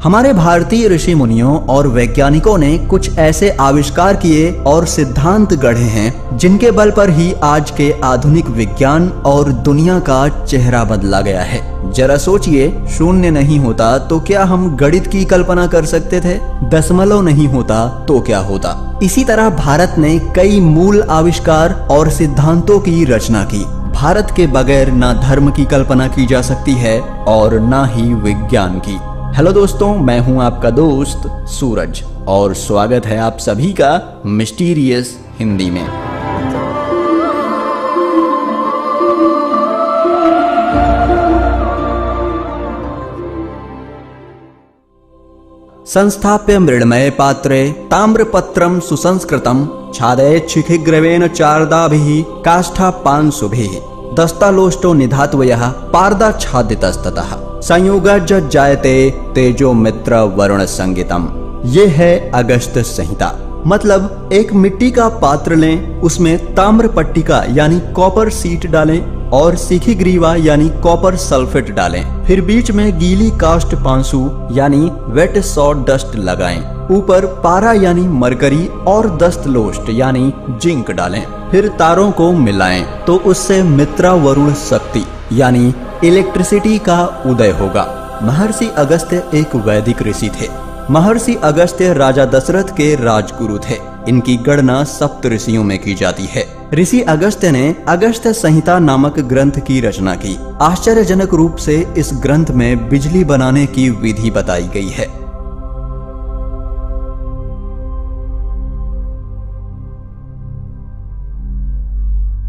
हमारे भारतीय ऋषि मुनियों और वैज्ञानिकों ने कुछ ऐसे आविष्कार किए और सिद्धांत गढ़े हैं जिनके बल पर ही आज के आधुनिक विज्ञान और दुनिया का चेहरा बदला गया है। जरा सोचिए, शून्य नहीं होता तो क्या हम गणित की कल्पना कर सकते थे? दशमलव नहीं होता तो क्या होता? इसी तरह भारत ने कई मूल आविष्कार और सिद्धांतों की रचना की। भारत के बगैर ना धर्म की कल्पना की जा सकती है और ना ही विज्ञान की। हेलो दोस्तों, मैं हूं आपका दोस्त सूरज और स्वागत है आप सभी का मिस्टीरियस हिंदी में। संस्थाप्य मृण्मय पात्रे ताम्रपत्रं सुसंस्कृतं छादयेत् शिखिग्रवेण चार्दाभिः काष्ठापांशुभिः दस्तालोष्टो निधात्वयः पार्दाच्छादितस्ततः संयोगाज् जायते तेजो मित्र वरुण संगीतम। ये है अगस्त्य संहिता। मतलब एक मिट्टी का पात्र लें, उसमें ताम्र पट्टिका यानी कॉपर सीट डालें और सीखी ग्रीवा यानी कॉपर सल्फेट डालें। फिर बीच में गीली काष्ठ पांसु यानी वेट सॉ डस्ट लगाएं। ऊपर पारा यानी मरकरी और दस्तलोष्ट यानी जिंक डालें। फिर तारों को मिलाएं तो उससे मित्रा वरुण शक्ति यानी इलेक्ट्रिसिटी का उदय होगा। महर्षि अगस्त्य एक वैदिक ऋषि थे। महर्षि अगस्त्य राजा दशरथ के राजगुरु थे। इनकी गणना सप्त ऋषियों में की जाती है। ऋषि अगस्त्य ने अगस्त्य संहिता नामक ग्रंथ की रचना की। आश्चर्यजनक रूप से इस ग्रंथ में बिजली बनाने की विधि बताई गई है।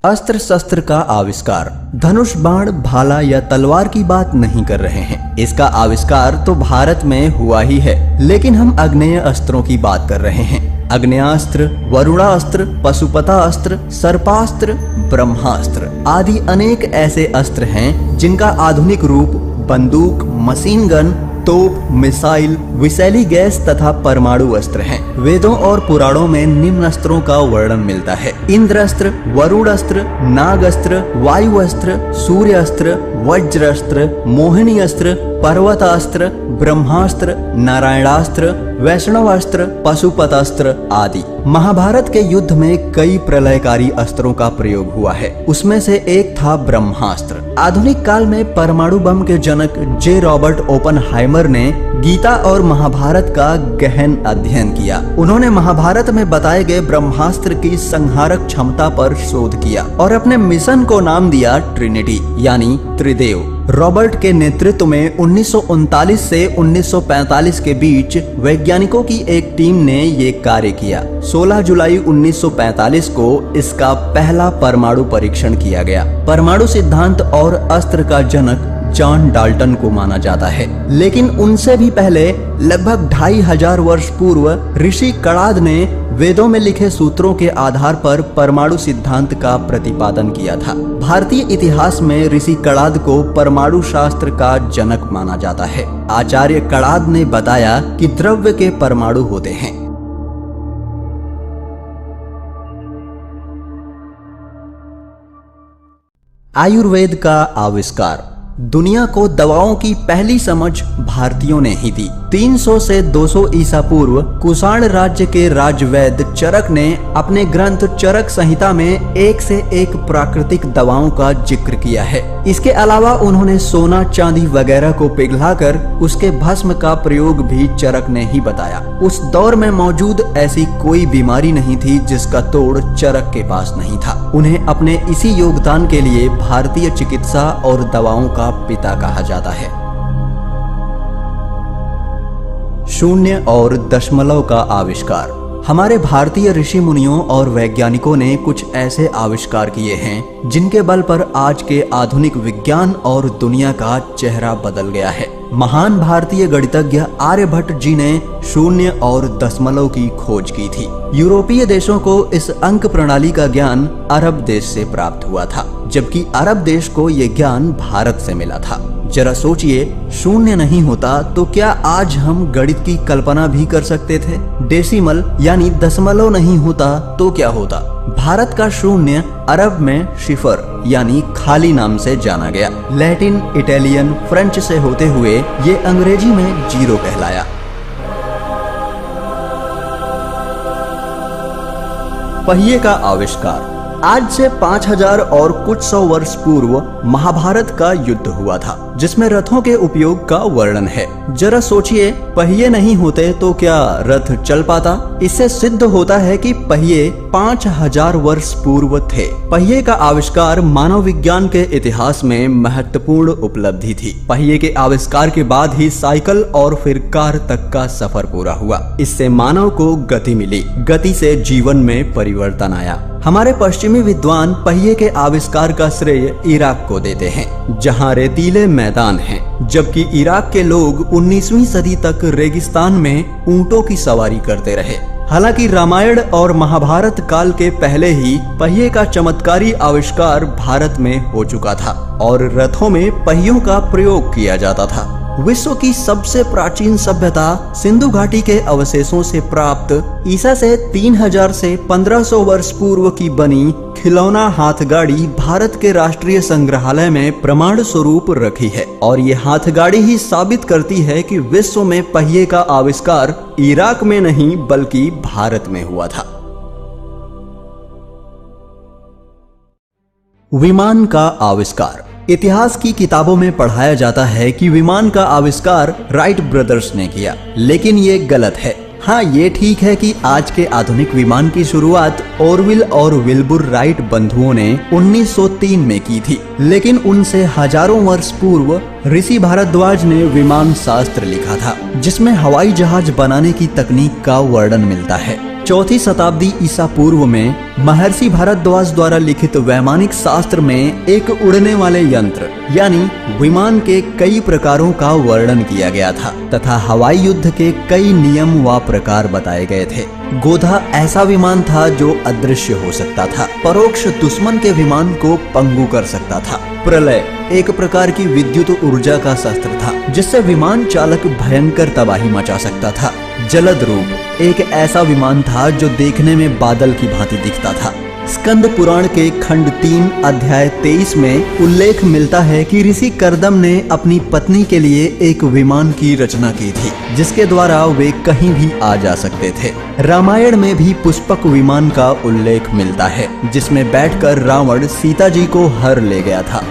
अस्त्र शस्त्र का आविष्कार। धनुष, बाण, भाला या तलवार की बात नहीं कर रहे हैं। इसका आविष्कार तो भारत में हुआ ही है, लेकिन हम आग्नेय अस्त्रों की बात कर रहे हैं। आग्नेयास्त्र, वरुणास्त्र, पशुपतास्त्र, सर्पास्त्र, ब्रह्मास्त्र आदि अनेक ऐसे अस्त्र हैं जिनका आधुनिक रूप बंदूक, मशीन गन, तोप, मिसाइल, विषैली गैस तथा परमाणु अस्त्र हैं। वेदों और पुराणों में निम्न अस्त्रों का वर्णन मिलता है। इंद्रास्त्र, वरुण अस्त्र, नाग अस्त्र, वायु अस्त्र, सूर्य अस्त्र, वज्र अस्त्र, मोहिनी अस्त्र, पर्वतास्त्र, ब्रह्मास्त्र, नारायणास्त्र, वैष्णवास्त्र, पशुपतास्त्र आदि। महाभारत के युद्ध में कई प्रलयकारी अस्त्रों का प्रयोग हुआ है। उसमें से एक था ब्रह्मास्त्र। आधुनिक काल में परमाणु बम के जनक जे रॉबर्ट ओपनहाइमर ने गीता और महाभारत का गहन अध्ययन किया। उन्होंने महाभारत में बताए गए ब्रह्मास्त्र की संहारक क्षमता पर शोध किया और अपने मिशन को नाम दिया ट्रिनिटी यानी त्रिदेव। रॉबर्ट के नेतृत्व में 1939 से 1945 के बीच वैज्ञानिकों की एक टीम ने ये कार्य किया। 16 जुलाई 1945 को इसका पहला परमाणु परीक्षण किया गया। परमाणु सिद्धांत और अस्त्र का जनक जॉन डाल्टन को माना जाता है, लेकिन उनसे भी पहले लगभग 2500 वर्ष पूर्व ऋषि कणाद ने वेदों में लिखे सूत्रों के आधार पर परमाणु सिद्धांत का प्रतिपादन किया था। भारतीय इतिहास में ऋषि कणाद को परमाणु शास्त्र का जनक माना जाता है। आचार्य कणाद ने बताया कि द्रव्य के परमाणु होते हैं। आयुर्वेद का आविष्कार। दुनिया को दवाओं की पहली समझ भारतीयों ने ही दी। 300 से 200 ईसा पूर्व कुषाण राज्य के राजवैद्य चरक ने अपने ग्रंथ चरक संहिता में एक से एक प्राकृतिक दवाओं का जिक्र किया है। इसके अलावा उन्होंने सोना, चांदी वगैरह को पिघलाकर उसके भस्म का प्रयोग भी चरक ने ही बताया। उस दौर में मौजूद ऐसी कोई बीमारी नहीं थी जिसका तोड़ चरक के पास नहीं था। उन्हें अपने इसी योगदान के लिए भारतीय चिकित्सा और दवाओं का पिता कहा जाता है। शून्य और दशमलव का आविष्कार। हमारे भारतीय ऋषि मुनियों और वैज्ञानिकों ने कुछ ऐसे आविष्कार किए हैं जिनके बल पर आज के आधुनिक विज्ञान और दुनिया का चेहरा बदल गया है। महान भारतीय गणितज्ञ आर्यभट्ट जी ने शून्य और दशमलव की खोज की थी। यूरोपीय देशों को इस अंक प्रणाली का ज्ञान अरब देश से प्राप्त हुआ था, जबकि अरब देश को ये ज्ञान भारत से मिला था। जरा सोचिए, शून्य नहीं होता तो क्या आज हम गणित की कल्पना भी कर सकते थे? डेसिमल यानी दशमलव नहीं होता तो क्या होता? भारत का शून्य अरब में शिफर यानी खाली नाम से जाना गया। लैटिन, इटालियन, फ्रेंच से होते हुए ये अंग्रेजी में जीरो कहलाया। पहिए का आविष्कार। आज से 5000 और कुछ सौ वर्ष पूर्व महाभारत का युद्ध हुआ था, जिसमें रथों के उपयोग का वर्णन है। जरा सोचिए, पहिए नहीं होते तो क्या रथ चल पाता? इससे सिद्ध होता है कि पहिए 5000 वर्ष पूर्व थे। पहिए का आविष्कार मानव विज्ञान के इतिहास में महत्वपूर्ण उपलब्धि थी। पहिए के आविष्कार के बाद ही साइकिल और फिर कार तक का सफर पूरा हुआ। इससे मानव को गति मिली, गति से जीवन में परिवर्तन आया। हमारे पश्चिमी विद्वान पहिए के आविष्कार का श्रेय इराक को देते हैं, जहां रेतीले मैदान हैं, जबकि इराक के लोग 19वीं सदी तक रेगिस्तान में ऊंटों की सवारी करते रहे। हालांकि रामायण और महाभारत काल के पहले ही पहिए का चमत्कारी आविष्कार भारत में हो चुका था और रथों में पहियों का प्रयोग किया जाता था। विश्व की सबसे प्राचीन सभ्यता सिंधु घाटी के अवशेषों से प्राप्त ईसा से 3000 से 1500 वर्ष पूर्व की बनी खिलौना हाथगाड़ी भारत के राष्ट्रीय संग्रहालय में प्रमाण स्वरूप रखी है और ये हाथगाड़ी ही साबित करती है कि विश्व में पहिए का आविष्कार इराक में नहीं बल्कि भारत में हुआ था। विमान का आविष्कार। इतिहास की किताबों में पढ़ाया जाता है कि विमान का आविष्कार राइट ब्रदर्स ने किया, लेकिन ये गलत है। हाँ, ये ठीक है कि आज के आधुनिक विमान की शुरुआत ऑरविल और विल्बुर राइट बंधुओं ने 1903 में की थी, लेकिन उनसे हजारों वर्ष पूर्व ऋषि भारद्वाज ने विमान शास्त्र लिखा था, जिसमें हवाई जहाज बनाने की तकनीक का वर्णन मिलता है। 4वीं शताब्दी ईसा पूर्व में महर्षि भारद्वाज द्वारा लिखित वैमानिक शास्त्र में एक उड़ने वाले यंत्र यानी विमान के कई प्रकारों का वर्णन किया गया था तथा हवाई युद्ध के कई नियम व प्रकार बताए गए थे। गोधा ऐसा विमान था जो अदृश्य हो सकता था, परोक्ष दुश्मन के विमान को पंगु कर सकता था। प्रलय एक प्रकार की विद्युत ऊर्जा का शस्त्र था, जिससे विमान चालक भयंकर तबाही मचा सकता था। जलद रूप एक ऐसा विमान था जो देखने में बादल की भांति दिखता था। स्कंद पुराण के खंड 3 अध्याय 23 में उल्लेख मिलता है कि ऋषि कर्दम ने अपनी पत्नी के लिए एक विमान की रचना की थी, जिसके द्वारा वे कहीं भी आ जा सकते थे। रामायण में भी पुष्पक विमान का उल्लेख मिलता है, जिसमें बैठकर रावण सीता जी को हर ले गया था।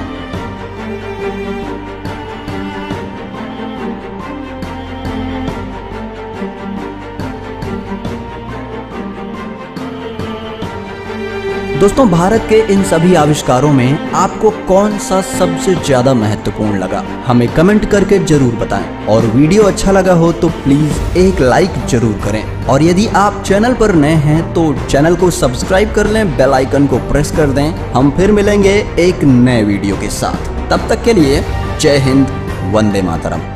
दोस्तों, भारत के इन सभी आविष्कारों में आपको कौन सा सबसे ज्यादा महत्वपूर्ण लगा, हमें कमेंट करके जरूर बताएं। और वीडियो अच्छा लगा हो तो प्लीज एक लाइक जरूर करें। और यदि आप चैनल पर नए हैं तो चैनल को सब्सक्राइब कर लें, बेल आइकन को प्रेस कर दें। हम फिर मिलेंगे एक नए वीडियो के साथ। तब तक के लिए जय हिंद, वंदे मातरम।